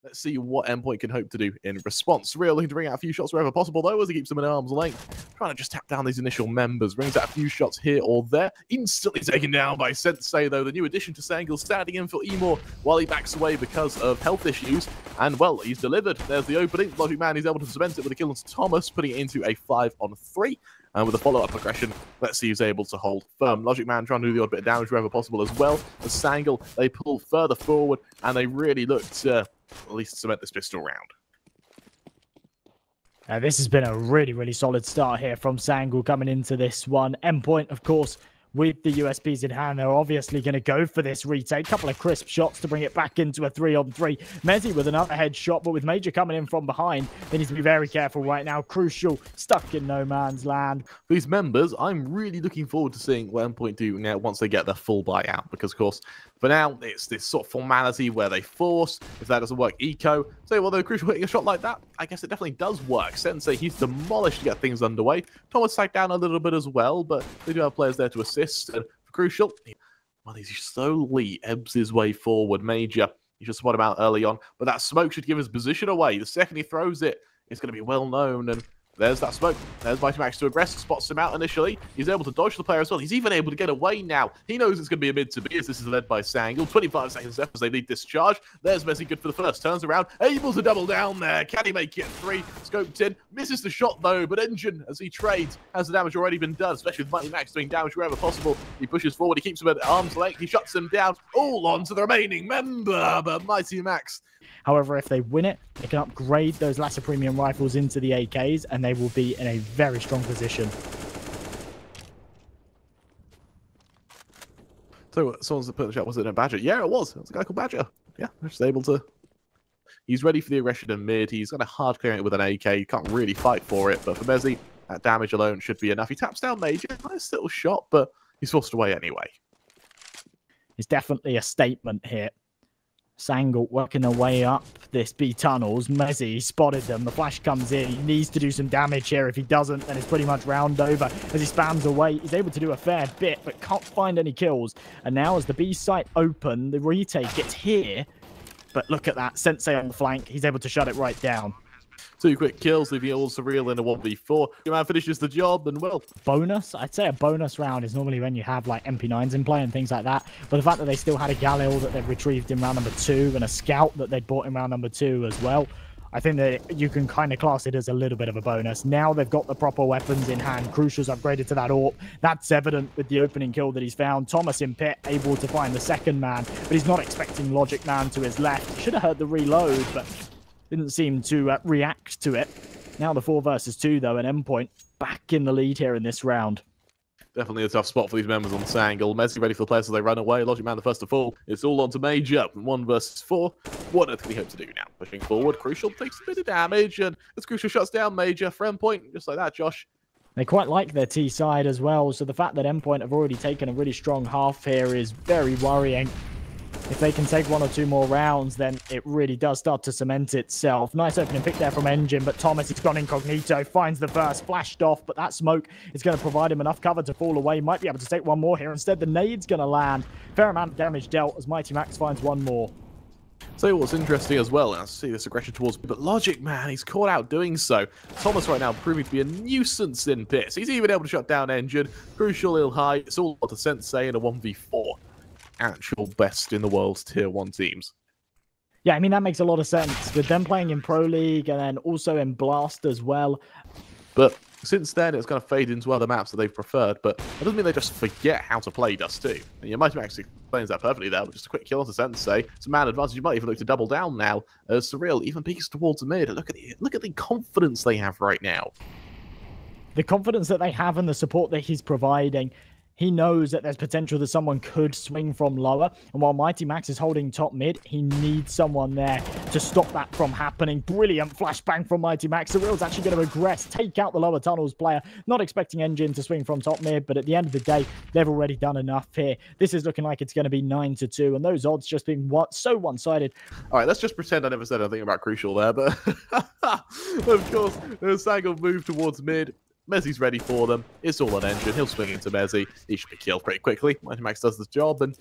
Let's see what Endpoint can hope to do in response. Real looking to bring out a few shots wherever possible, though, as he keeps them at arm's length. Trying to just tap down these initial members. Brings out a few shots here or there. Instantly taken down by Sensei, though. The new addition to Sangal standing in for Emor while he backs away because of health issues. And, well, he's delivered. There's the opening. Logic Man is able to cement it with a kill on Thomas, putting it into a 5-on-3. And with a follow-up aggression, let's see who's able to hold firm. Logic Man trying to do the odd bit of damage wherever possible as well. As Sangal, they pull further forward, and they really look to at least cement this pistol round. This has been a really solid start here from Sangal coming into this one. Endpoint, of course, with the USPs in hand, they're obviously going to go for this retake. Couple of crisp shots to bring it back into a 3-on-3. Mezzi with another headshot, but with Major coming in from behind, they need to be very careful right now. Crucial, stuck in no man's land. These members, I'm really looking forward to seeing what Endpoint do now once they get their full buyout, because, of course, for now, it's this sort of formality where they force. If that doesn't work, eco. So, although Crucial hitting a shot like that, I guess it definitely does work. Sensei, he's demolished to get things underway. Thomas sagged down a little bit as well, but they do have players there to assist. And for Crucial, well, he slowly ebbs his way forward. Major, he should spot him out early on, but that smoke should give his position away. The second he throws it, it's going to be well known, and there's that smoke. There's Mighty Max to aggress, spots him out initially. He's able to dodge the player as well. He's even able to get away now. He knows it's going to be a mid to B as this is led by Sangal. 25 seconds left as they lead discharge. There's Messi, good for the first. Turns around, able to double down there. Can he make it 3? Scoped in. Misses the shot though, but Engine, as he trades, has the damage already been done, especially with Mighty Max doing damage wherever possible. He pushes forward. He keeps him at arm's length. He shuts him down. All on to the remaining member, but Mighty Max. However, if they win it, they can upgrade those lesser premium rifles into the AKs, and they will be in a very strong position. So, someone's put in the chat, was it a Badger? Yeah, it was. It was a guy called Badger. Yeah, just able to... He's ready for the aggression in mid. He's got a hard clearing it with an AK. He can't really fight for it, but for Mezzi, that damage alone should be enough. He taps down Major. Nice little shot, but he's forced away anyway. It's definitely a statement here. Sangal working their way up this B tunnels. Mezzi spotted them. The flash comes in. He needs to do some damage here. If he doesn't, then it's pretty much round over. As he spams away, he's able to do a fair bit, but can't find any kills. And now as the B site open, the retake gets here. But look at that. Sensei on the flank. He's able to shut it right down. 2 quick kills, leaving it all surreal in a 1v4. Your man finishes the job, and well... Bonus? I'd say a bonus round is normally when you have, like, MP9s in play and things like that. But the fact that they still had a Galil that they've retrieved in round number 2, and a Scout that they'd bought in round number 2 as well, I think that you can kind of class it as a little bit of a bonus. Now they've got the proper weapons in hand. Crucial's upgraded to that AWP. That's evident with the opening kill that he's found. Thomas in pit, able to find the second man, but he's not expecting Logic Man to his left. He should have heard the reload, but didn't seem to react to it. Now the 4 versus 2, though, and Endpoint back in the lead here in this round. Definitely a tough spot for these members on Sangal. Messi ready for the players as they run away. Logic Man the first to fall. It's all on to Major. 1 versus 4. What on earth can he hope to do now? Pushing forward, Crucial takes a bit of damage, and as Crucial shuts down Major for Endpoint, just like that, Josh. They quite like their T side as well, so the fact that Endpoint have already taken a really strong half here is very worrying. If they can take 1 or 2 more rounds, then it really does start to cement itself. Nice opening pick there from Engine, but Thomas, he's gone incognito, finds the burst, flashed off, but that smoke is going to provide him enough cover to fall away. Might be able to take 1 more here. Instead, the nade's going to land. Fair amount of damage dealt as Mighty Max finds 1 more. So what's interesting as well, and I see this aggression towards, but Logic Man, he's caught out doing so. Thomas right now proving to be a nuisance in pits. He's even able to shut down Engine. Crucial ill high. It's all to Sensei in a 1v4. Actual best in the world's tier 1 teams. Yeah, I mean, that makes a lot of sense with them playing in Pro League and then also in Blast as well. But since then, it's kind of faded into other maps that they've preferred, but that doesn't mean they just forget how to play Dust 2. And you might actually explains that perfectly there, but just a quick kill onto Sensei. It's a man advantage. You might even look to double down now. Surreal even peeks towards the mid. Look at the confidence they have right now. The confidence that they have and the support that he's providing. He knows that there's potential that someone could swing from lower. And while Mighty Max is holding top mid, he needs someone there to stop that from happening. Brilliant flashbang from Mighty Max. Surreal's actually going to aggress, take out the lower tunnels player. Not expecting Engine to swing from top mid, but at the end of the day, they've already done enough here. This is looking like it's going to be 9-2, and those odds just being so one-sided. All right, let's just pretend I never said anything about Crucial there, but of course, Sangal moved towards mid. Mezzi's ready for them. It's all on Engine. He'll swing into Mezzi. He should be killed pretty quickly. Mighty Max does the job, and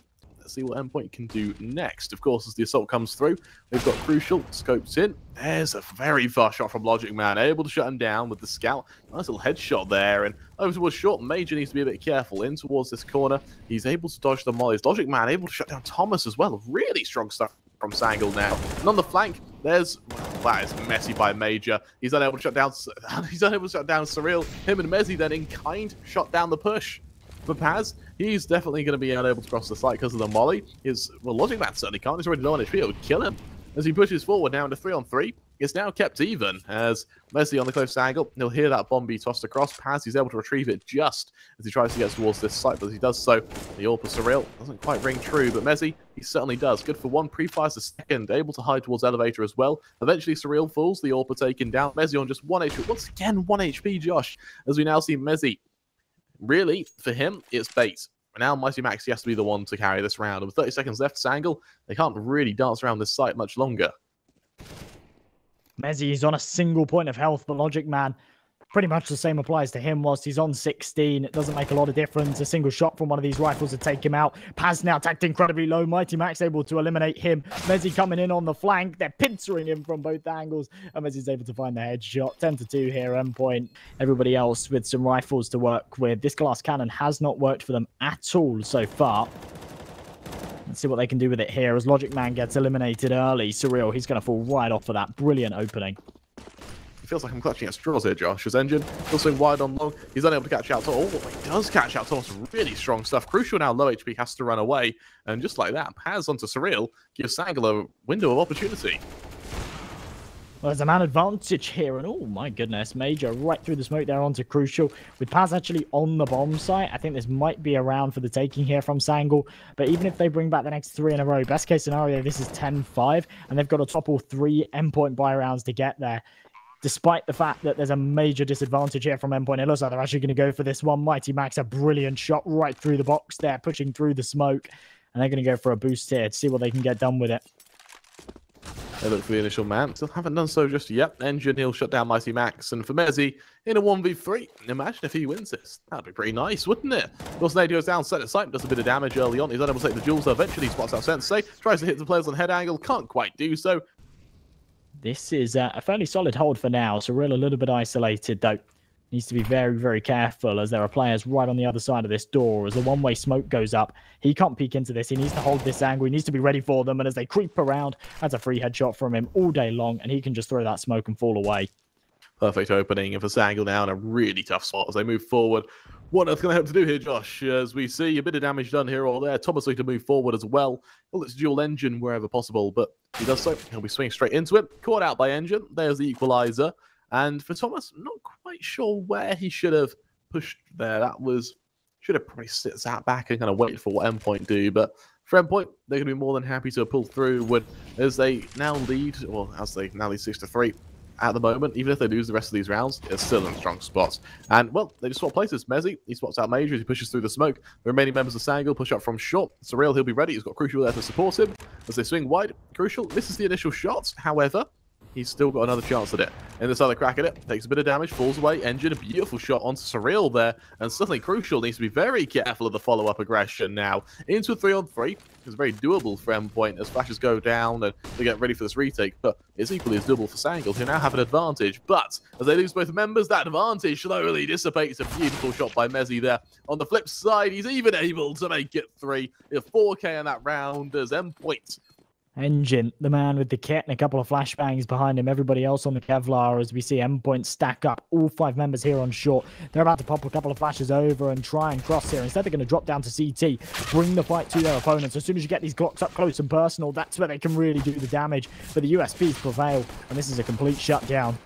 Let's see what Endpoint can do next. Of course, as the assault comes through, we've got Crucial scoped in. There's a very fast shot from Logic Man, able to shut him down with the scout. Nice little headshot there, and over towards short. Major needs to be a bit careful in towards this corner. He's able to dodge the mollies. Logic Man able to shut down Thomas as well. Really strong stuff from Sangal now. And on the flank, there's that is messy by Major. He's unable to shut down. He's unable to shut down Surreal. Him and Mezzy then in kind shot down the push. For Paz, he's definitely going to be unable to cross the site because of the molly. Well, Logic Man certainly can't. He's already low on HP. It would kill him. As he pushes forward now into 3-on-3, it's now kept even as Messi on the close angle. He'll hear that bomb be tossed across. Paz, he's able to retrieve it just as he tries to get towards this site, but as he does so, the AWP of Surreal doesn't quite ring true, but Messi, he certainly does. Good for one, pre-fires the second, able to hide towards Elevator as well. Eventually, Surreal falls, the AWP taken down. Messi on just 1 HP. Once again, 1 HP, Josh, as we now see Messi. Really, for him, it's bait. And now Mighty Max, he has to be the one to carry this round. And with 30 seconds left, Sangal, they can't really dance around this site much longer. Mezzy is on a single point of health, but Logic Man, pretty much the same applies to him. Whilst he's on 16, it doesn't make a lot of difference. A single shot from one of these rifles to take him out. Paz now tacked incredibly low. Mighty Max able to eliminate him. Mezzy coming in on the flank. They're pincering him from both angles. And Mezzy's able to find the headshot. 10-2 here, Endpoint. Everybody else with some rifles to work with. This glass cannon has not worked for them at all so far. Let's see what they can do with it here as Logic Man gets eliminated early. Surreal, he's going to fall right off of that brilliant opening. It feels like I'm clutching at straws here, Josh. His engine still swing wide on long. He's unable to catch out. Oh, he does catch out. Thomas, really strong stuff. Crucial now, low HP, has to run away. And just like that, Paz onto Surreal gives Sangal a window of opportunity. Well, there's a man advantage here, and oh my goodness, Major right through the smoke there onto Crucial. With Paz actually on the bomb site, I think this might be a round for the taking here from Sangal. But even if they bring back the next 3 in a row, best case scenario, this is 10-5, and they've got to topple 3 Endpoint buy rounds to get there. Despite the fact that there's a major disadvantage here from Endpoint, it looks like they're actually going to go for this one. Mighty Max, a brilliant shot right through the box there, pushing through the smoke. And they're going to go for a boost here to see what they can get done with it. They look for the initial man. Still haven't done so just yet. Engine, he'll shut down Mighty Max. And for Mezzy, in a 1v3, imagine if he wins this. That'd be pretty nice, wouldn't it? Of course, Nade goes down, set at sight, does a bit of damage early on. He's unable to take the jewels, though. Eventually, he spots out Sensei, tries to hit the players on head angle, can't quite do so. This is a fairly solid hold for now. Surreal a little bit isolated, though. Needs to be very, very careful as there are players right on the other side of this door. As the one-way smoke goes up, he can't peek into this. He needs to hold this angle. He needs to be ready for them. And as they creep around, that's a free headshot from him all day long. And he can just throw that smoke and fall away. Perfect opening. And for Sangal now in a really tough spot as they move forward. What else can I hope to do here, Josh? As we see a bit of damage done here or there. Thomas looking to move forward as well. Well, it's dual engine wherever possible, but he does so. He'll be swinging straight into it. Caught out by engine. There's the equalizer. And for Thomas, I'm not quite sure where he should have pushed there. That was... should have probably sat back and kind of waited for what Endpoint do. But for Endpoint, they're going to be more than happy to pull through as they now lead, well, as they now lead 6-3 at the moment. Even if they lose the rest of these rounds, it's still in strong spots. And, well, they just swap places. Mezzy, he spots out Major as he pushes through the smoke. The remaining members of Sangal push up from short. Surreal, he'll be ready. He's got Crucial there to support him. As they swing wide, Crucial misses the initial shot. However, he's still got another chance at it. And this other crack at it, takes a bit of damage, falls away. Engine, a beautiful shot onto Surreal there. And suddenly Crucial needs to be very careful of the follow-up aggression now. Into a 3-on-3. It's very doable for Endpoint as flashes go down and they get ready for this retake. But it's equally as doable for Sangal, who now have an advantage. But as they lose both members, that advantage slowly dissipates. A beautiful shot by Mezzy there. On the flip side, he's even able to make it 3. He had 4K in that round as Endpoint. Engine, the man with the kit and a couple of flashbangs behind him. Everybody else on the Kevlar as we see Endpoint stack up. All 5 members here on short. They're about to pop a couple of flashes over and try and cross here. Instead, they're going to drop down to CT, bring the fight to their opponents. As soon as you get these Glocks up close and personal, that's where they can really do the damage. But the USPs prevail, and this is a complete shutdown.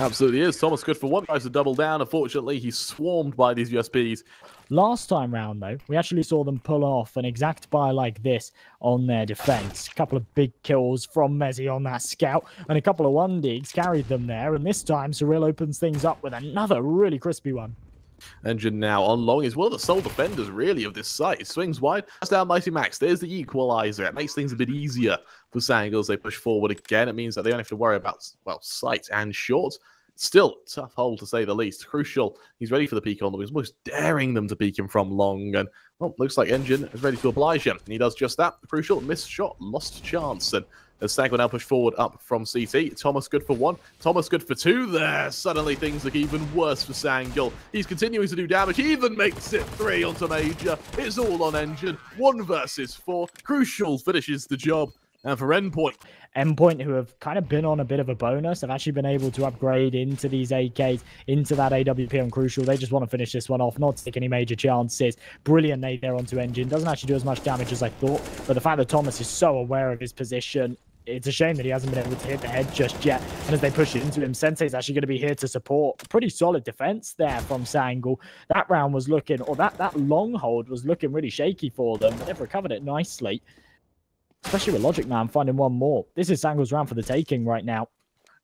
Absolutely is. Thomas good for one, tries to double down. Unfortunately, he's swarmed by these USPs. Last time round, though, we actually saw them pull off an exact buy like this on their defense. A couple of big kills from Mezzy on that scout, and a couple of 1-digs carried them there. And this time, Surreal opens things up with another really crispy one. Engine now on long. He's one of the sole defenders, really, of this site. He swings wide. That's down Mighty Max. There's the equalizer. It makes things a bit easier for Sangal as they push forward again. It means that they don't have to worry about, well, sight and short. Still, tough hole to say the least. Crucial. He's ready for the peek on them. He's almost daring them to peek him from long. And Well, looks like Engine is ready to oblige him. And he does just that. Crucial, missed shot, lost chance. And as Sangal now push forward up from CT. Thomas good for 1. Thomas good for 2 there. Suddenly things look even worse for Sangal. He's continuing to do damage. He even makes it 3 onto Major. It's all on Engine. 1 versus 4. Crucial finishes the job. And for Endpoint, who have kind of been on a bit of a bonus, have actually been able to upgrade into these AKs, into that AWP on Crucial. They just want to finish this one off, not take any major chances. Brilliant nade there onto Engine. Doesn't actually do as much damage as I thought, but the fact that Thomas is so aware of his position, it's a shame that he hasn't been able to hit the head just yet. And as they push into him, Sensei's actually going to be here to support. Pretty solid defense there from Sangal. That round was looking, or that long hold was looking really shaky for them, but they've recovered it nicely. Especially with Logic Man finding 1 more. This is Sangal's round for the taking right now.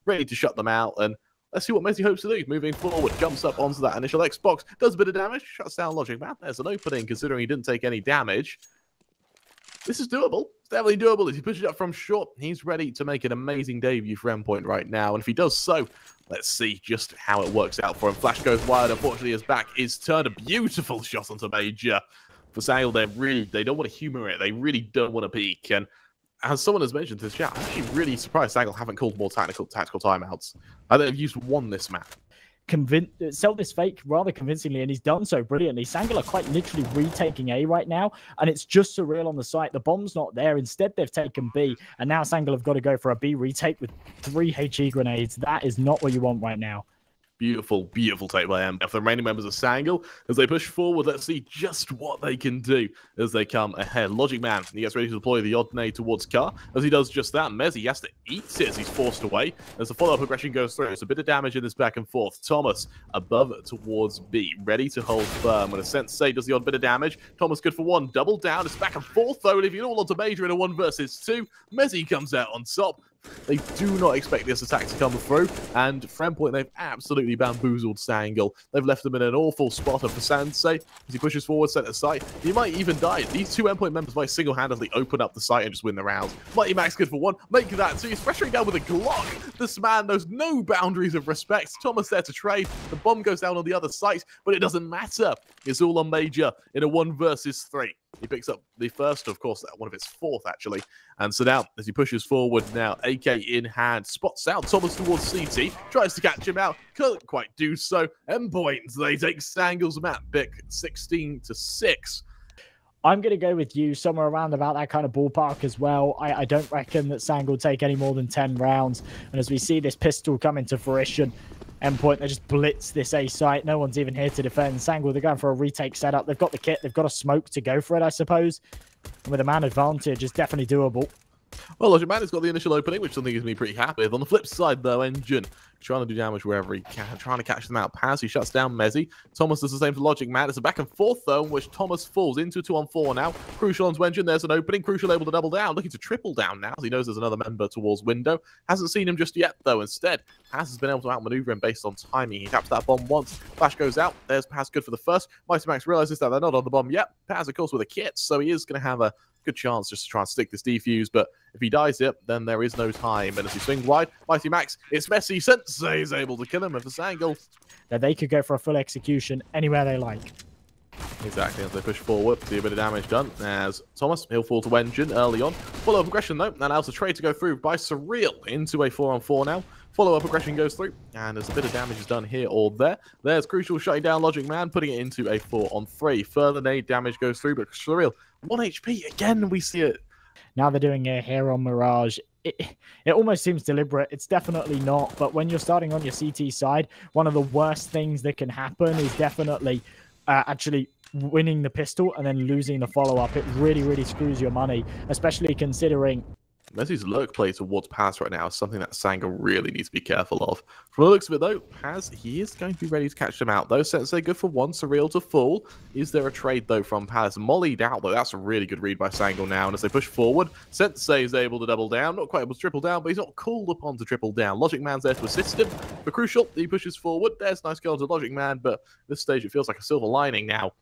Ready to shut them out, and let's see what Messi hopes to do. Moving forward, jumps up onto that initial Xbox, does a bit of damage, shuts down Logic Man. There's an opening, considering he didn't take any damage. This is doable. It's definitely doable. As he pushes up from short, he's ready to make an amazing debut for Endpoint right now. And if he does so, let's see just how it works out for him. Flash goes wide. Unfortunately, his back is turned. A beautiful shot onto Major. For Sangal, they don't want to humor it. They really don't want to peek. And as someone has mentioned in this chat, I'm actually really surprised Sangal haven't called more tactical timeouts. I think they've used 1 this map. Sell this fake rather convincingly, and he's done so brilliantly. Sangal are quite literally retaking A right now, and it's just surreal on the site. The bomb's not there. Instead, they've taken B, and now Sangal have got to go for a B retake with 3 HE grenades. That is not what you want right now. Beautiful, beautiful take by M. For the remaining members of Sangal, as they push forward, let's see just what they can do as they come ahead. Logic Man, he gets ready to deploy the odd nade towards Car. As he does just that, Mezzi has to eat it as he's forced away. As the follow-up aggression goes through, it's a bit of damage in this back and forth. Thomas above towards B, ready to hold firm. When a Sensei does the odd bit of damage, Thomas good for 1, double down. It's back and forth though, and if you all onto Major in a 1 versus 2, Mezzi comes out on top. They do not expect this attack to come through, and for Endpoint, they've absolutely bamboozled Sangal. They've left him in an awful spot for Sensei as he pushes forward, center site. He might even die. These 2 Endpoint members might single-handedly open up the site and just win the round. Mighty Max good for 1, make that 2. He's pressuring down with a Glock. This man knows no boundaries of respect. Thomas there to trade. The bomb goes down on the other site, but it doesn't matter. It's all on Major in a 1 versus 3. He picks up the first, of course, one of his 4th, actually. And so now, as he pushes forward now, AK in hand, spots out Thomas towards CT, tries to catch him out, can't quite do so. Endpoint, they take Sangal's map pick 16-6. I'm going to go with you somewhere around about that kind of ballpark as well. I don't reckon that Sangal will take any more than 10 rounds. And as we see this pistol come into fruition, Endpoint, they just blitz this A site. No one's even here to defend. Sangal, they're going for a retake setup. They've got the kit. They've got a smoke to go for it, I suppose. And with a man advantage, it's definitely doable. Well, Logic Man has got the initial opening, which something he's been pretty happy with. On the flip side, though, Engine trying to do damage wherever he can, trying to catch them out. Paz, he shuts down Mezzi. Thomas does the same for Logic Man. It's a back and forth, though, in which Thomas falls into 2-on-4 now. Crucial onto Engine. There's an opening. Crucial able to double down, looking to triple down now, as he knows there's another member towards window. Hasn't seen him just yet, though. Instead, Paz has been able to outmaneuver him based on timing. He taps that bomb once. Flash goes out. There's Paz good for the first. Mighty Max realizes that they're not on the bomb yet. Paz, of course, with a kit, so he is going to have a good chance just to try and stick this defuse, but if he dies it, then there is no time. And as he swings wide, Mighty Max, it's Messi. Sensei is able to kill him with a Sangal. Now they could go for a full execution anywhere they like. Exactly, as they push forward, see a bit of damage done. As Thomas, he'll fall to Engine early on. Follow-up aggression, though, that allows the trade to go through by Surreal into a 4-on-4 now. Follow-up aggression goes through, and there's a bit of damage is done here or there. There's Crucial shutting down Logic Man, putting it into a 4-on-3. Further nade damage goes through, but Surreal, 1 HP. Again, we see it. Now they're doing it here on Mirage. It almost seems deliberate. It's definitely not. But when you're starting on your CT side, one of the worst things that can happen is definitely actually winning the pistol and then losing the follow-up. It really, really screws your money, especially considering Messi's lurk play towards Paz right now is something that Sangal really needs to be careful of. From the looks of it, though, Paz, he is going to be ready to catch them out, though. Sensei good for 1, Surreal to fall. Is there a trade, though, from Paz? Mollied out, though. That's a really good read by Sangal now. And as they push forward, Sensei is able to double down. Not quite able to triple down, but he's not called upon to triple down. Logic Man's there to assist him. For Crucial, he pushes forward. There's a nice goal to Logic Man, but at this stage, it feels like a silver lining now.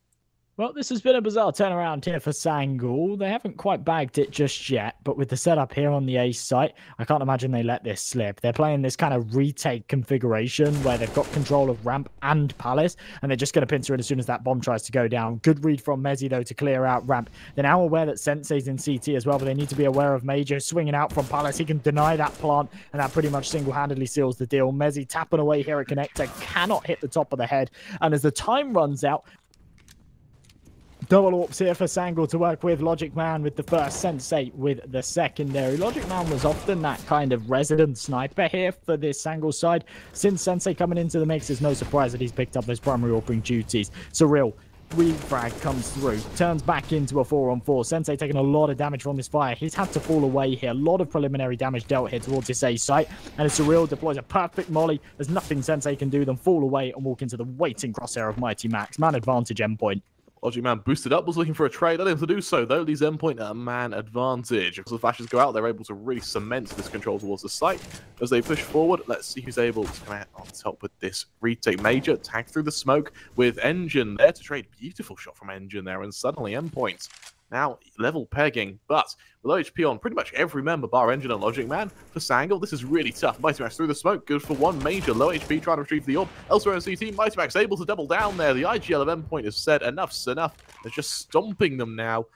Well, this has been a bizarre turnaround here for Sangal. They haven't quite bagged it just yet, but with the setup here on the A site, I can't imagine they let this slip. They're playing this kind of retake configuration where they've got control of ramp and palace, and they're just going to pincer it as soon as that bomb tries to go down. Good read from Mezzi, though, to clear out ramp. They're now aware that Sensei's in CT as well, but they need to be aware of Major swinging out from palace. He can deny that plant, and that pretty much single-handedly seals the deal. Mezzi tapping away here at connector, cannot hit the top of the head, and as the time runs out, double AWPs here for Sangal to work with. Logic Man with the first, Sensei with the secondary. Logic Man was often that kind of resident sniper here for this Sangal side. Since Sensei coming into the mix, it's no surprise that he's picked up those primary AWPing duties. Surreal. Refrag comes through, turns back into a 4-on-4. Sensei taking a lot of damage from this fire. He's had to fall away here. A lot of preliminary damage dealt here towards his A site. And as Surreal deploys a perfect molly, there's nothing Sensei can do than fall away and walk into the waiting crosshair of Mighty Max. Man advantage, Endpoint. Logic Man boosted up, was looking for a trade, unable to do so though, leaves Endpoint at a man advantage. As the flashes go out, they're able to really cement this control towards the site. As they push forward, let's see who's able to come out on top with this retake. Major tag through the smoke with Engine there to trade. Beautiful shot from Engine there, and suddenly Endpoint now level pegging, but with HP on pretty much every member bar Engine and Logic Man. For Sangal, this is really tough. Mighty Max through the smoke, good for one. Major low HP trying to retrieve the orb. Elsewhere in CT, Mighty Max able to double down there. The IGL of Endpoint has said enough's enough. They're just stomping them now.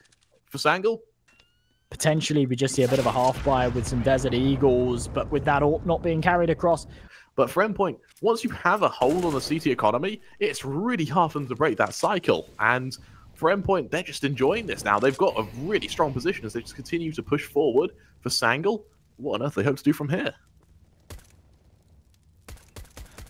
For Sangal, potentially we just see a bit of a half buy with some Desert Eagles, but with that AWP not being carried across. But for Endpoint, once you have a hold on the CT economy, it's really hard for them to break that cycle. And for Endpoint, they're just enjoying this now. They've got a really strong position as they just continue to push forward. For Sangal, what on earth they hope to do from here?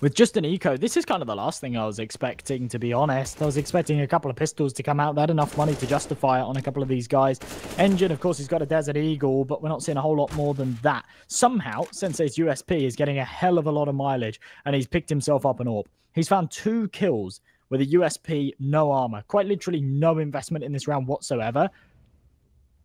With just an eco, this is kind of the last thing I was expecting, to be honest. I was expecting a couple of pistols to come out. They had enough money to justify it on a couple of these guys. Engine, of course, he's got a Desert Eagle, but we're not seeing a whole lot more than that. Somehow, Sensei's USP is getting a hell of a lot of mileage, and he's picked himself up an AWP. He's found 2 kills with a USP, no armor. Quite literally no investment in this round whatsoever.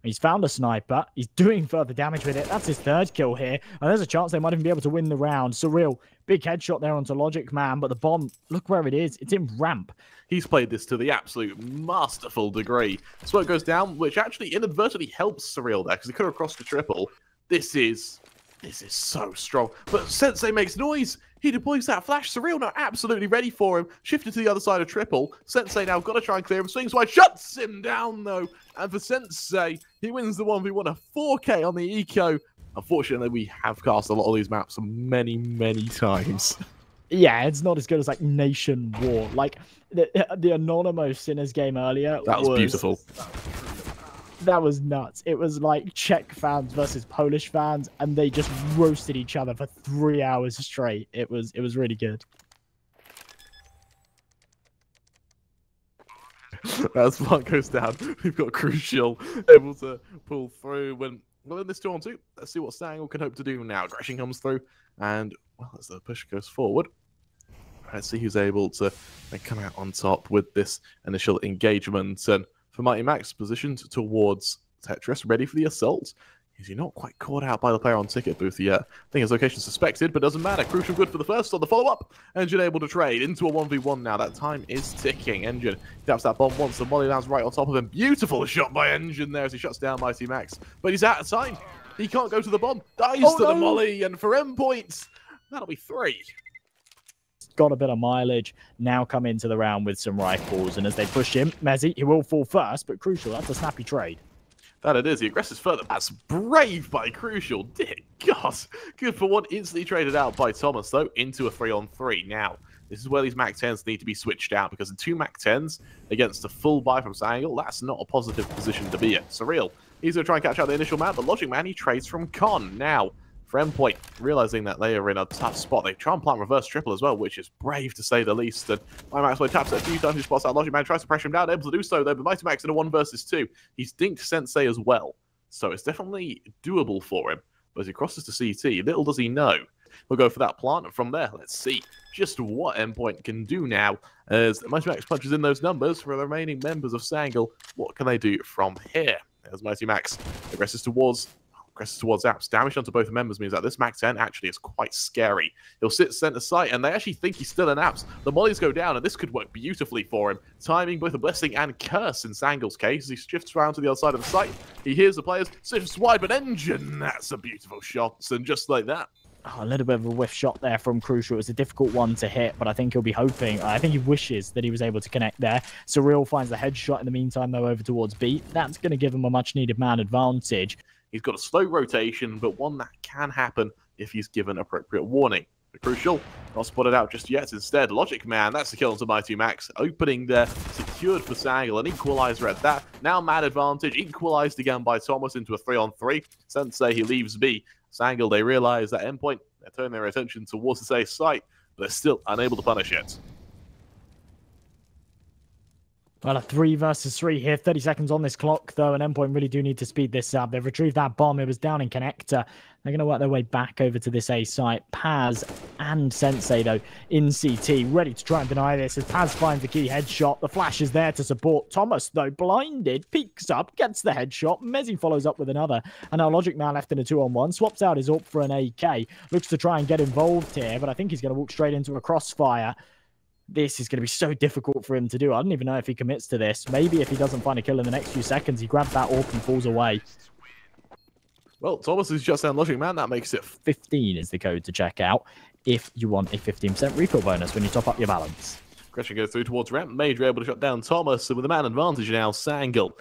He's found a sniper. He's doing further damage with it. That's his 3rd kill here. And there's a chance they might even be able to win the round. Surreal. Big headshot there onto Logic Man. But the bomb, look where it is. It's in ramp. He's played this to the absolute masterful degree. Smoke goes down, which actually inadvertently helps Surreal there, because he could have crossed the triple. This is so strong. But Sensei makes noise. He deploys that flash. Surreal now absolutely ready for him. Shifted to the other side of triple. Sensei now got to try and clear him. Swings wide. Shuts him down, though. And for Sensei, he wins the 1v1, a 4K on the eco. Unfortunately, we have cast a lot of these maps many, many times. Yeah, it's not as good as, like, Nation War. Like, the Anonymous Sinners game earlier. That was beautiful. That was nuts. It was like Czech fans versus Polish fans, and they just roasted each other for 3 hours straight. It was really good. As Smart goes down, we've got Crucial able to pull through. When in this 2-on-2, let's see what Sangal can hope to do now. Aggression comes through, and well, as the push goes forward, let's see who's able to come out on top with this initial engagement. And for Mighty Max, positioned towards Tetris, ready for the assault. He's not quite caught out by the player on ticket booth yet. I think his location suspected, but doesn't matter. Crucial good for the first on the follow-up. Engine able to trade into a 1v1 now. That time is ticking. Engine taps that bomb once. The molly lands right on top of him. Beautiful shot by Engine there as he shuts down Mighty Max. But he's out of time. He can't go to the bomb. Dies to the molly. And for Endpoint, that'll be 3. Got a bit of mileage, now come into the round with some rifles, and as they push him, Mezzi, he will fall first, but Crucial, that's a snappy trade. That it is. He aggresses further. That's brave by Crucial. Dear God. Good for one. Instantly traded out by Thomas, though, into a 3-on-3. Now, this is where these Mac 10s need to be switched out, because the 2 Mac 10s against a full buy from Sangal, that's not a positive position to be in. Surreal. He's going to try and catch out the initial man, but Logic Man, he trades from Con. Now, for Endpoint, realizing that they are in a tough spot, they try and plant reverse triple as well, which is brave to say the least. And Mighty Max taps it a few times, he spots out Logic Man, tries to pressure him down, able to do so though, but Mighty Max in a 1 versus 2. He's dinked Sensei as well, so it's definitely doable for him. But as he crosses to CT, little does he know, we'll go for that plant, and from there, let's see just what Endpoint can do now. As Mighty Max punches in those numbers for the remaining members of Sangal, what can they do from here? As Mighty Max agresses towards Progresses towards Apps. Damage onto both members means that this Mac 10 actually is quite scary. He'll sit center site, and they actually think he's still in Apps. The mollies go down, and this could work beautifully for him. Timing both a blessing and curse in Sangal's case. He shifts around to the other side of the site. He hears the players, shifts wide, but Engine, that's a beautiful shot. And just like that. Oh, a little bit of a whiff shot there from Crucial. It was a difficult one to hit, but I think he'll be hoping. I think he wishes that he was able to connect there. Surreal finds the headshot in the meantime, though, over towards B. That's going to give him a much-needed man advantage. He's got a slow rotation, but one that can happen if he's given appropriate warning. The Crucial, not spotted out just yet. Instead, Logic Man, that's the kill onto Mighty Max. Opening there, secured for Sangal, an equalizer at that. Now man advantage, equalized again by Thomas into a 3-on-3. Sensei, he leaves B. Sangal, they realize that Endpoint, they turn their attention towards the A site, but they're still unable to punish it. Well, a 3 versus 3 here. 30 seconds on this clock, though, and Endpoint really do need to speed this up. They've retrieved that bomb. It was down in Connector. They're going to work their way back over to this A site. Paz and Sensei, though, in CT, ready to try and deny this as Paz finds the key headshot. The flash is there to support. Thomas, though, blinded, peeks up, gets the headshot. Mezzi follows up with another. And now Logic Man left in a 2-on-1, swaps out his AWP for an AK. Looks to try and get involved here, but I think he's going to walk straight into a crossfire. This is going to be so difficult for him to do. I don't even know if he commits to this. Maybe if he doesn't find a kill in the next few seconds, he grabs that AWP and falls away. Well, Thomas is just down Logic Man. That makes it 15 is the code to check out if you want a 15% refill bonus when you top up your balance. Question goes through towards Ramp. Major able to shut down Thomas, and with a man advantage now, Sangal.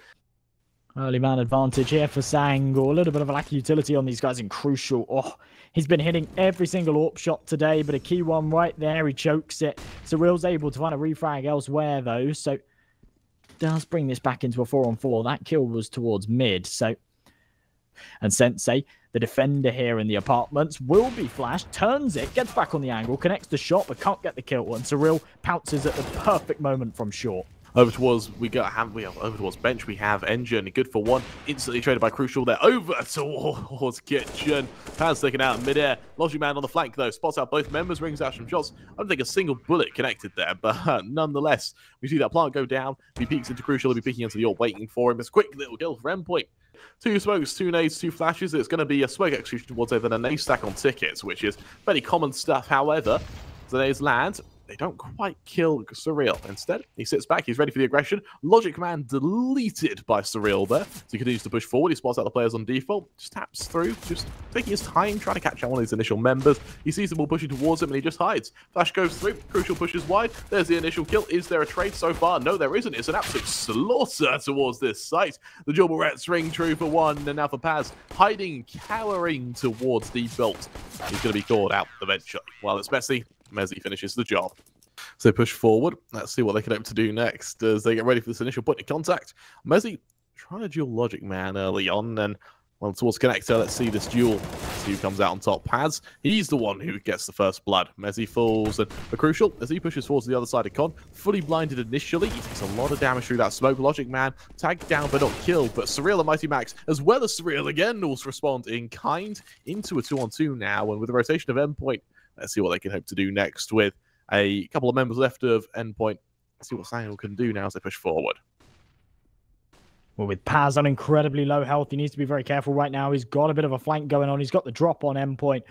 Early man advantage here for Sangal. A little bit of a lack of utility on these guys in Crucial. Oh, he's been hitting every single AWP shot today, but a key one right there. He chokes it. Surreal's able to find a refrag elsewhere, though, so does bring this back into a 4-on-4. That kill was towards mid, so... And Sensei, the defender here in the apartments, will be flashed, turns it, gets back on the angle, connects the shot, but can't get the kill. And Surreal pounces at the perfect moment from short. Over towards over towards bench. We have Engine, good for one. Instantly traded by Crucial. They're over towards Kitchen. Paz taken out in midair. Logic Man on the flank though spots out both members, rings out some shots. I don't think a single bullet connected there, but nonetheless, we see that plant go down. He peeks into Crucial. He'll be peeking into the AWP, waiting for him. It's a quick little kill for Endpoint. 2 smokes, 2 nades, 2 flashes. It's going to be a smoke execution towards over a nade stack on tickets, which is fairly common stuff. However, the nades land. They don't quite kill Surreal. Instead, he sits back. He's ready for the aggression. Logic Man deleted by Surreal there. So he continues to push forward. He spots out the players on default. Just taps through. Just taking his time, trying to catch out one of his initial members. He sees them all pushing towards him, and he just hides. Flash goes through. Crucial pushes wide. There's the initial kill. Is there a trade so far? No, there isn't. It's an absolute slaughter towards this site. The Jawbone Rats ring true for one. And now for Paz, hiding, cowering towards default. He's going to be called out eventually. While it's messy, Mezzi finishes the job. So they push forward. Let's see what they can hope to do next as they get ready for this initial point of contact. Mezzi trying to duel Logic Man early on, and well, towards Connector, let's see this duel. See who comes out on top. Paz, he's the one who gets the first blood. Mezzi falls, and the Crucial, as he pushes forward to the other side of Con, fully blinded initially. He takes a lot of damage through that smoke. Logic Man tagged down but not killed, but Surreal and Mighty Max, as well as Surreal again, also respond in kind into a 2-on-2 now, and with the rotation of Endpoint, let's see what they can hope to do next with a couple of members left of Endpoint. Let's see what Sangal can do now as they push forward. Well, with Paz on incredibly low health, he needs to be very careful right now. He's got a bit of a flank going on. He's got the drop on Endpoint,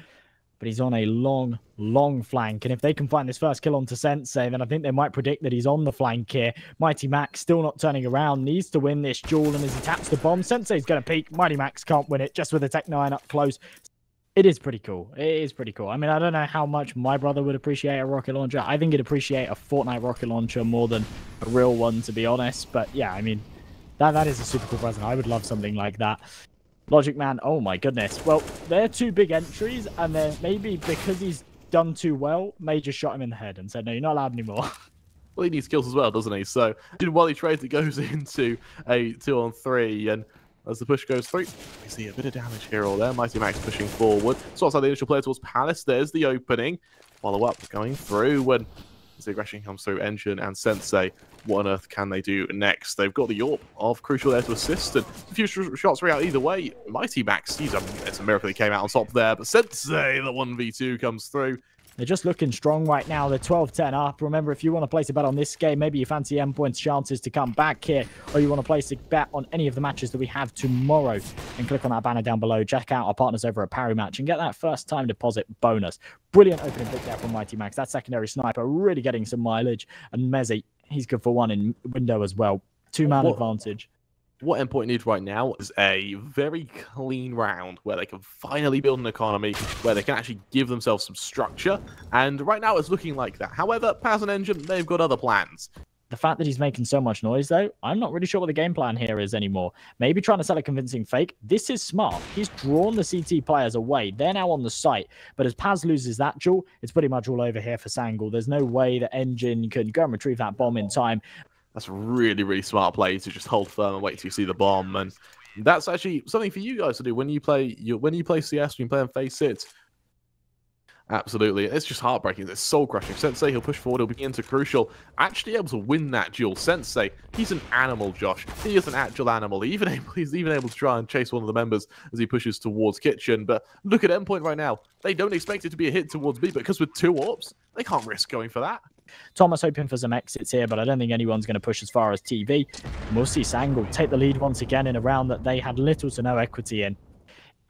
but he's on a long, long flank. And if they can find this first kill onto Sensei, then I think they might predict that he's on the flank here. Mighty Max still not turning around, needs to win this duel. And as he taps the bomb, Sensei's going to peek. Mighty Max can't win it just with a Tech 9 up close. It is pretty cool. It is pretty cool. I mean, I don't know how much my brother would appreciate a rocket launcher. I think he'd appreciate a Fortnite rocket launcher more than a real one, to be honest. But yeah, I mean, that is a super cool present. I would love something like that. Logic Man, oh my goodness. Well, they're 2 big entries, and then maybe because he's done too well, Major shot him in the head and said, no, you're not allowed anymore. Well, he needs kills as well, doesn't he? So, while he trades, it goes into a 2-on-3, and as the push goes through, we see a bit of damage here or there. Mighty Max pushing forward. So outside the initial player towards Palace. There's the opening. Follow up going through. When as the aggression comes through, Engine and Sensei, what on earth can they do next? They've got the AWP of Crucial there to assist, and a few shots are out either way. Mighty Max, it's a miracle he came out on top there, but Sensei, the 1v2 comes through. They're just looking strong right now. They're 12-10 up. Remember, if you want to place a bet on this game, maybe you fancy Endpoint's chances to come back here, or you want to place a bet on any of the matches that we have tomorrow, and click on that banner down below. Check out our partners over at Parry Match and get that first time deposit bonus. Brilliant opening pick there from Mighty Max. That secondary sniper really getting some mileage. And Mezzy, he's good for one in window as well. Two-man advantage. What Endpoint needs right now is a very clean round where they can finally build an economy, where they can actually give themselves some structure. And right now it's looking like that. However, Paz and Engine, they've got other plans. The fact that he's making so much noise, though, I'm not really sure what the game plan here is anymore. Maybe trying to sell a convincing fake. This is smart. He's drawn the CT players away. They're now on the site. But as Paz loses that duel, it's pretty much all over here for Sangal. There's no way that Engine can go and retrieve that bomb in time. That's a really, really smart play to just hold firm and wait till you see the bomb. And that's actually something for you guys to do when you play CS, when you play and face it. Absolutely. It's just heartbreaking. It's soul-crushing. Sensei, he'll push forward. He'll be into Crucial. Actually able to win that duel. Sensei, he's an animal, Josh. He is an actual animal. He's even able to try and chase one of the members as he pushes towards Kitchen. But look at Endpoint right now. They don't expect it to be a hit towards B, but because with 2 orbs, they can't risk going for that. Thomas hoping for some exits here, but I don't think anyone's going to push as far as TV. And we'll see Sangal take the lead once again in a round that they had little to no equity in.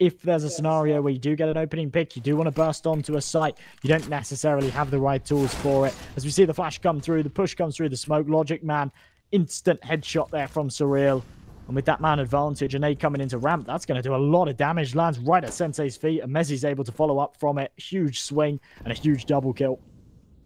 If there's a scenario where you do get an opening pick, you do want to burst onto a site, you don't necessarily have the right tools for it. As we see the flash come through, the push comes through the smoke, Logic Man, instant headshot there from Surreal. And with that man advantage, and A coming into ramp, that's going to do a lot of damage. Lands right at Sensei's feet, and Mezzy's able to follow up from it. Huge swing and a huge double kill.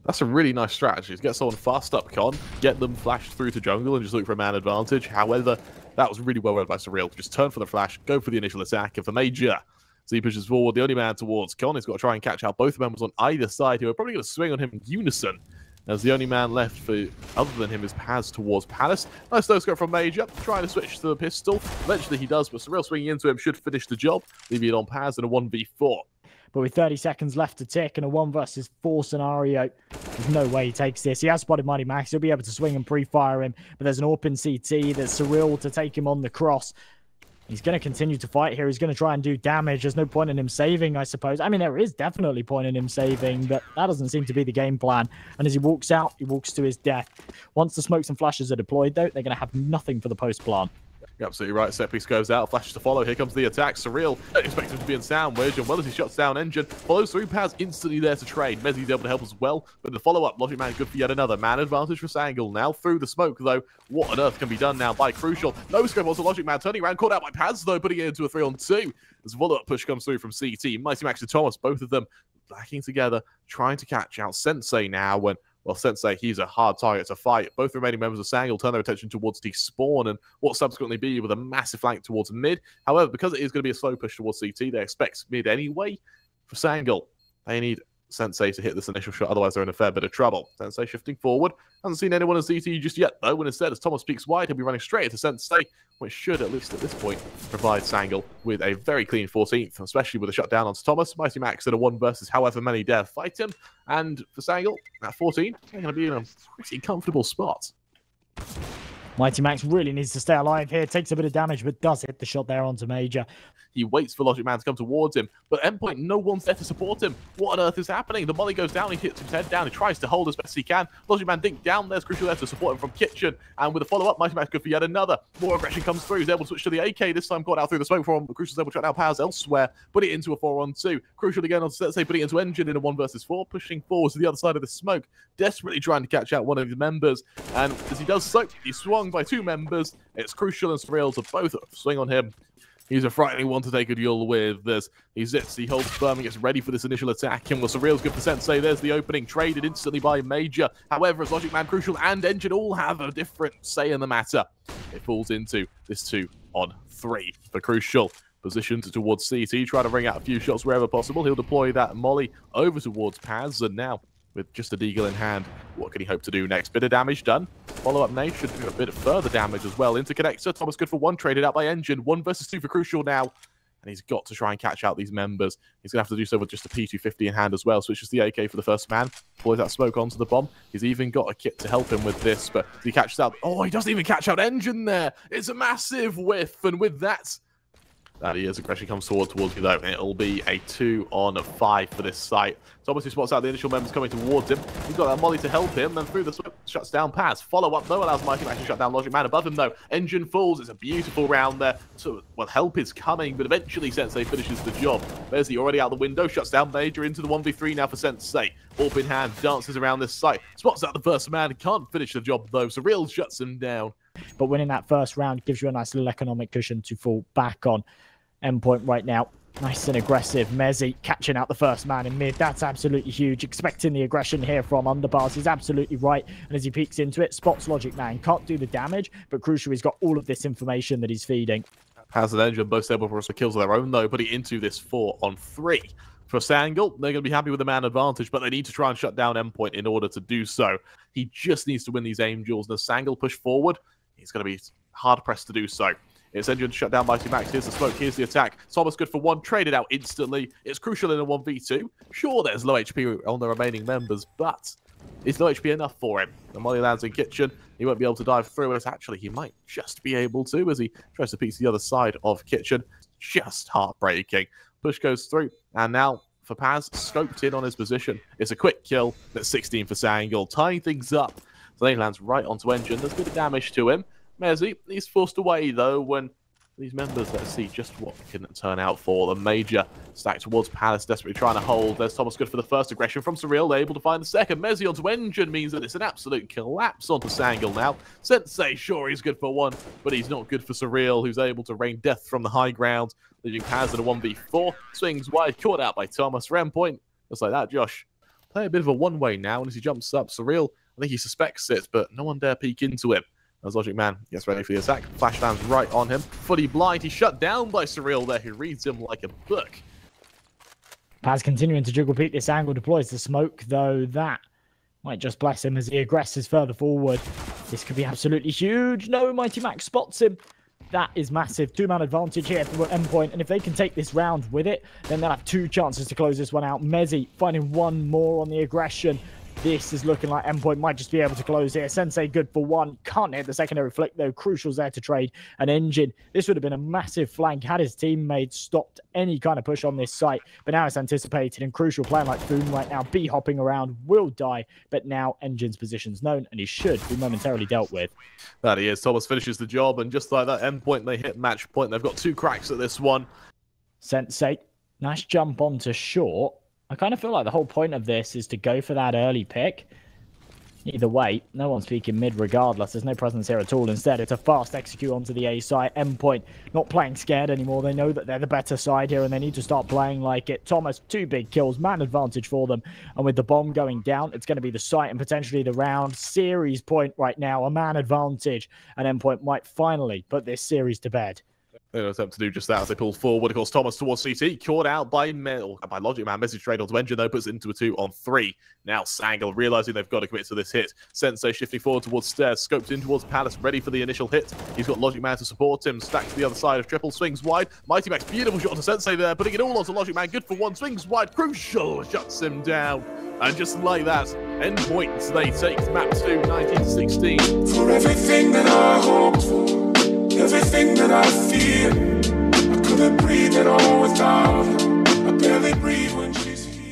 That's a really nice strategy. To get someone fast up con, get them flashed through to jungle and just look for a man advantage. However, that was really well read by Surreal. Just turn for the flash, go for the initial attack. And for Major, as he pushes forward, the only man towards Con, he's got to try and catch out both members on either side, who are probably going to swing on him in unison. As the only man left for other than him is Paz towards Palace. Nice no scope from Major, trying to switch to the pistol. Eventually he does, but Surreal swinging into him should finish the job, leaving it on Paz in a 1v4. But with 30 seconds left to tick in a 1 versus 4 scenario, there's no way he takes this. He has spotted Mighty Max. He'll be able to swing and pre-fire him. But there's an open CT. There's Surreal to take him on the cross. He's going to continue to fight here. He's going to try and do damage. There's no point in him saving, I suppose. I mean, there is definitely point in him saving, but that doesn't seem to be the game plan. And as he walks out, he walks to his death. Once the smokes and flashes are deployed, though, they're going to have nothing for the post plan. You're absolutely right. Set piece goes out, flashes to follow. Here comes the attack. Surreal don't expect him to be in sandwich, and well as he shuts down Engine, follows through. Paz instantly there to trade. Mezzy's able to help as well, but the follow-up, Logic Man good for yet another. Man advantage for Sangal. Now through the smoke, though. What on earth can be done now by Crucial? No scope also Logic Man turning around, caught out by Paz, though, putting it into a 3-on-2. As follow-up push comes through from CT. Mighty Max and Thomas, both of them backing together, trying to catch out Sensei now when... Well, Sensei, he's a hard target to fight. Both remaining members of Sangal turn their attention towards despawn and what subsequently be with a massive flank towards mid. However, because it is going to be a slow push towards CT, they expect mid anyway. For Sangal, they need Sensei to hit this initial shot, otherwise they're in a fair bit of trouble. Sensei shifting forward. Hasn't seen anyone in CT just yet, though, when instead, as Thomas peeks wide, he'll be running straight into Sensei, which should, at least at this point, provide Sangal with a very clean 14th, especially with a shutdown onto Thomas. Mighty Max in a 1 versus however many dare fight him. And for Sangal, at 14, they're going to be in a pretty comfortable spot. Mighty Max really needs to stay alive here. Takes a bit of damage, but does hit the shot there onto Major. He waits for Logic Man to come towards him, but Endpoint, no one's there to support him. What on earth is happening? The molly goes down, he hits his head down, he tries to hold as best he can. Logic Man dink down, there's Crucial there to support him from Kitchen, and with a follow-up, Mighty Max good for yet another. More aggression comes through, he's able to switch to the AK, this time caught out through the smoke from Crucial's able to shut down Powers elsewhere, put it into a 4-on-2. Crucial again on Sensei, putting it into Engine in a 1 versus 4, pushing forward to the other side of the smoke, desperately trying to catch out one of his members, and as he does so, he's swung by 2 members. It's Crucial and Surreal to both swing on him. He's a frightening one to take a duel with. He sits, he holds firm and gets ready for this initial attack. And well, Surreal's good for Sensei. There's the opening, traded instantly by Major. However, as Logic Man, Crucial, and Engine all have a different say in the matter, it falls into this 2-on-3 for Crucial. Positioned towards CT, try to ring out a few shots wherever possible. He'll deploy that molly over towards Paz, and now, with just a deagle in hand, what can he hope to do next? Bit of damage done. Follow-up nade should do a bit of further damage as well. Interconnector, Thomas good for 1, traded out by Engine. 1 versus 2 for Crucial now. And he's got to try and catch out these members. He's going to have to do so with just a P250 in hand as well. Switches the AK for the first man. Deploys that smoke onto the bomb. He's even got a kit to help him with this, but he catches out... Oh, he doesn't even catch out Engine there. It's a massive whiff, and with that... That he is. Aggression comes towards you, though. It'll be a 2-on-5 for this site. Thomas, who spots out the initial members coming towards him. He's got that molly to help him, then through the smoke, shuts down Paz. Follow-up, though, allows Mighty Max to shut down Logic Man above him, though. Engine falls. It's a beautiful round there. So, well, help is coming, but eventually Sensei finishes the job. There's he already out the window, shuts down Major into the 1v3 now for Sensei. Orb in hand, dances around this site. Spots out the first man, can't finish the job, though. Surreal shuts him down. But winning that first round gives you a nice little economic cushion to fall back on. Endpoint right now, nice and aggressive. Mezzi catching out the first man in mid. That's absolutely huge. Expecting the aggression here from Underbars. He's absolutely right. And as he peeks into it, spots Logic Man. Can't do the damage, but crucial, he's got all of this information that he's feeding. Has an engine, both able for us for kills of their own, though, putting into this 4-on-3. For Sangal, they're going to be happy with the man advantage, but they need to try and shut down Endpoint in order to do so. He just needs to win these aim duels. And as Sangal push forward, he's going to be hard-pressed to do so. It's engine shut down by Max. Here's the smoke. Here's the attack. Thomas good for one. Traded out instantly. It's crucial in a 1v2. Sure, there's low HP on the remaining members, but is low HP enough for him? The molly lands in kitchen. He won't be able to dive through it. Actually, he might just be able to as he tries to piece the other side of kitchen. Just heartbreaking. Push goes through. And now for Paz, scoped in on his position. It's a quick kill. That's 16 for Sangal. Tying things up. So he lands right onto engine. There's a bit of damage to him. Mezzi, he's forced away, though, when these members, let's see just what can turn out for the Major. Stacked towards Palace, desperately trying to hold. There's Thomas good for the first aggression from Surreal, able to find the second. Mezzi onto engine means that it's an absolute collapse onto Sangal now. Sensei, sure, he's good for one, but he's not good for Surreal, who's able to rain death from the high ground. Leaving Paz in a 1v4. Swings wide, caught out by Thomas. For Endpoint, just like that, Josh. Play a bit of a one-way now, and as he jumps up, Surreal, I think he suspects it, but no one dare peek into him. As Logic Man gets ready for the attack, flash lands right on him. Fully blind, he's shut down by Surreal there, who reads him like a book. Paz continuing to jiggle peek this angle, deploys the smoke, though that might just bless him as he aggresses further forward. This could be absolutely huge. No, Mighty Max spots him. That is massive. Two-man advantage here for Endpoint, and if they can take this round with it, then they'll have two chances to close this one out. Mezzi finding one more on the aggression. This is looking like Endpoint might just be able to close here. Sensei good for one. Can't hit the secondary flick, though. Crucial's there to trade an engine. This would have been a massive flank had his teammates stopped any kind of push on this site. But now it's anticipated, and Crucial playing like Foon right now. B hopping around, will die. But now Engine's position's known, and he should be momentarily dealt with. That he is. Thomas finishes the job, and just like that, Endpoint, they hit match point. They've got two cracks at this one. Sensei, nice jump onto short. I kind of feel like the whole point of this is to go for that early pick. Either way, no one's peeking mid regardless. There's no presence here at all. Instead, it's a fast execute onto the A side. Endpoint not playing scared anymore. They know that they're the better side here and they need to start playing like it. Thomas, two big kills, man advantage for them. And with the bomb going down, it's going to be the site and potentially the round. Series point right now, a man advantage. And Endpoint might finally put this series to bed. They'll attempt to do just that as they pull forward. Of course, Thomas towards CT, caught out by Logic Man. Message trade onto engine, though, puts it into a 2-on-3. Now Sangal realizing they've got to commit to this hit. Sensei shifting forward towards stairs, scoped in towards Palace, ready for the initial hit. He's got Logic Man to support him. Stacked to the other side of triple, swings wide. Mighty Max, beautiful shot to Sensei there, putting it all onto Logic Man. Good for one, swings wide. Crucial, shuts him down. And just like that, Endpoint, they take map 2, 19-16. For everything that I hoped for, everything that I fear, I couldn't breathe at all without her. I barely breathe.